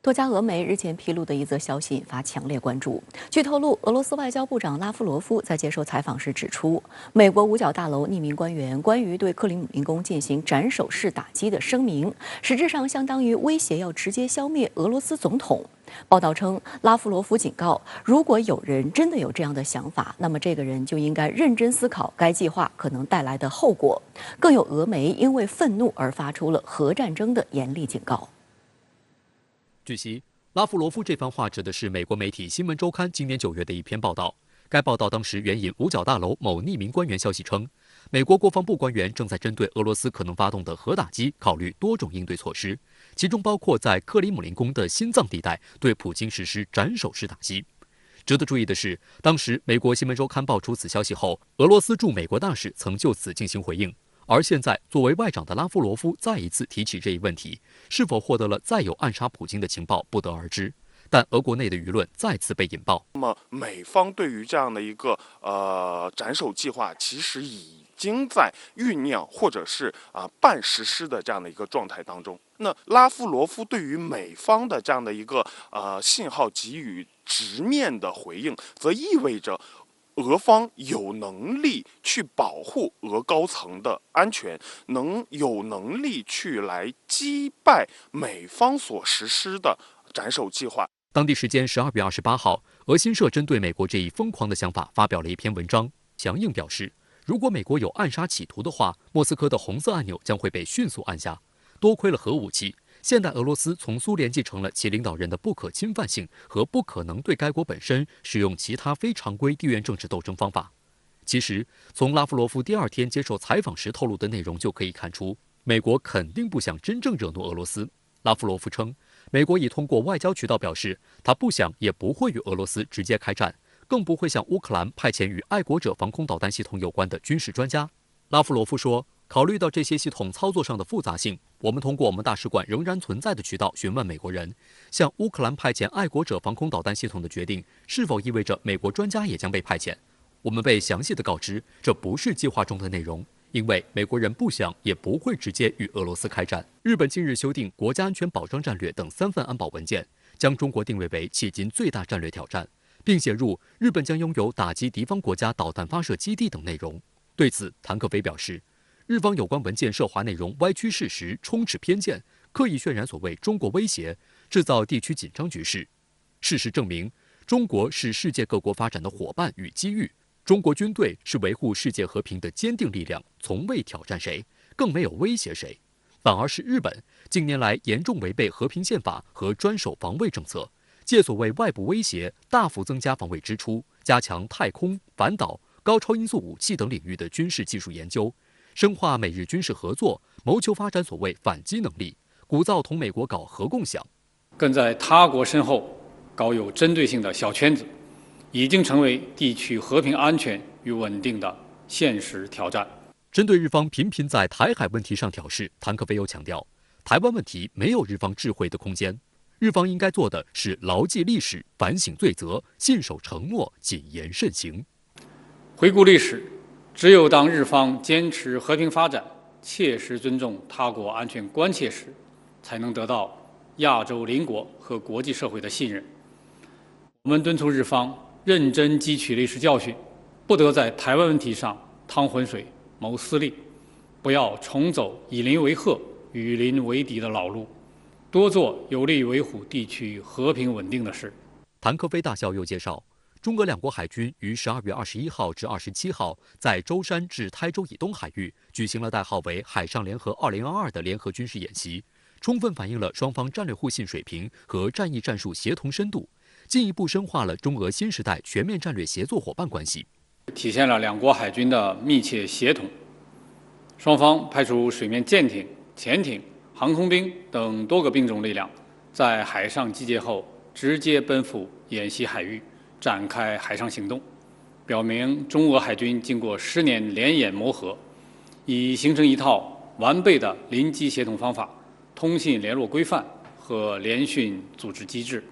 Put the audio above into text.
多家俄媒日前披露的一则消息引发强烈关注。据透露，俄罗斯外交部长拉夫罗夫在接受采访时指出，美国五角大楼匿名官员关于对克里姆林宫进行斩首式打击的声明，实质上相当于威胁要直接消灭俄罗斯总统。报道称，拉夫罗夫警告，如果有人真的有这样的想法，那么这个人就应该认真思考该计划可能带来的后果。更有俄媒因为愤怒而发出了核战争的严厉警告。据悉，拉夫罗夫这番话指的是美国媒体《新闻周刊》今年9月的一篇报道。该报道当时援引五角大楼某匿名官员消息称，美国国防部官员正在针对俄罗斯可能发动的核打击考虑多种应对措施，其中包括在克里姆林宫的心脏地带对普京实施斩首式打击。值得注意的是，当时美国《新闻周刊》爆出此消息后，俄罗斯驻美国大使曾就此进行回应。而现在，作为外长的拉夫罗夫再一次提起这一问题，是否获得了再有暗杀普京的情报，不得而知。但俄国内的舆论再次被引爆。那么，美方对于这样的一个斩首计划，其实已经在酝酿或者是半实施的这样的一个状态当中。那拉夫罗夫对于美方的这样的一个信号给予直面的回应，则意味着俄方有能力去保护俄高层的安全，有能力去来击败美方所实施的斩首计划。当地时间12月28号，俄新社针对美国这一疯狂的想法发表了一篇文章，强硬表示，如果美国有暗杀企图的话，莫斯科的红色按钮将会被迅速按下。多亏了核武器，现代俄罗斯从苏联继承了其领导人的不可侵犯性和不可能对该国本身使用其他非常规地缘政治斗争方法。其实，从拉夫罗夫第2天接受采访时透露的内容就可以看出，美国肯定不想真正惹怒俄罗斯。拉夫罗夫称，美国已通过外交渠道表示，他不想也不会与俄罗斯直接开战，更不会向乌克兰派遣与爱国者防空导弹系统有关的军事专家。拉夫罗夫说，考虑到这些系统操作上的复杂性，我们通过我们大使馆仍然存在的渠道询问美国人，向乌克兰派遣爱国者防空导弹系统的决定是否意味着美国专家也将被派遣。我们被详细的告知，这不是计划中的内容，因为美国人不想也不会直接与俄罗斯开战。日本近日修订国家安全保障战略等3份安保文件，将中国定位为迄今最大战略挑战，并写入日本将拥有打击敌方国家导弹发射基地等内容。对此，谭克飞表示，日方有关文件涉华内容歪曲事实，充斥偏见，刻意渲染所谓中国威胁，制造地区紧张局势。事实证明，中国是世界各国发展的伙伴与机遇，中国军队是维护世界和平的坚定力量，从未挑战谁，更没有威胁谁。反而是日本近年来严重违背和平宪法和专守防卫政策，借所谓外部威胁大幅增加防卫支出，加强太空、反导、高超音速武器等领域的军事技术研究，深化美日军事合作，谋求发展所谓反击能力，鼓噪同美国搞核共享。跟在他国身后搞有针对性的小圈子，已经成为地区和平安全与稳定的现实挑战。针对日方频频在台海问题上挑事，谭克飞又强调，台湾问题没有日方智慧的空间，日方应该做的是牢记历史，反省罪责，信守承诺，谨言慎行。回顾历史，只有当日方坚持和平发展，切实尊重他国安全关切时，才能得到亚洲邻国和国际社会的信任。我们敦促日方认真汲取历史教训，不得在台湾问题上趟浑水、谋私利，不要重走以邻为壑、与邻为敌的老路，多做有利于维护地区和平稳定的事。谭克飞大校又介绍，中俄两国海军于12月21号至27号在舟山至台州以东海域举行了代号为“海上联合2022”的联合军事演习，充分反映了双方战略互信水平和战役战术协同深度，进一步深化了中俄新时代全面战略协作伙伴关系，体现了两国海军的密切协同。双方派出水面舰艇、潜艇、航空兵等多个兵种力量，在海上集结后，直接奔赴演习海域，展开海上行动，表明中俄海军经过10年联演磨合，已形成一套完备的临机协同方法、通信联络规范和联训组织机制。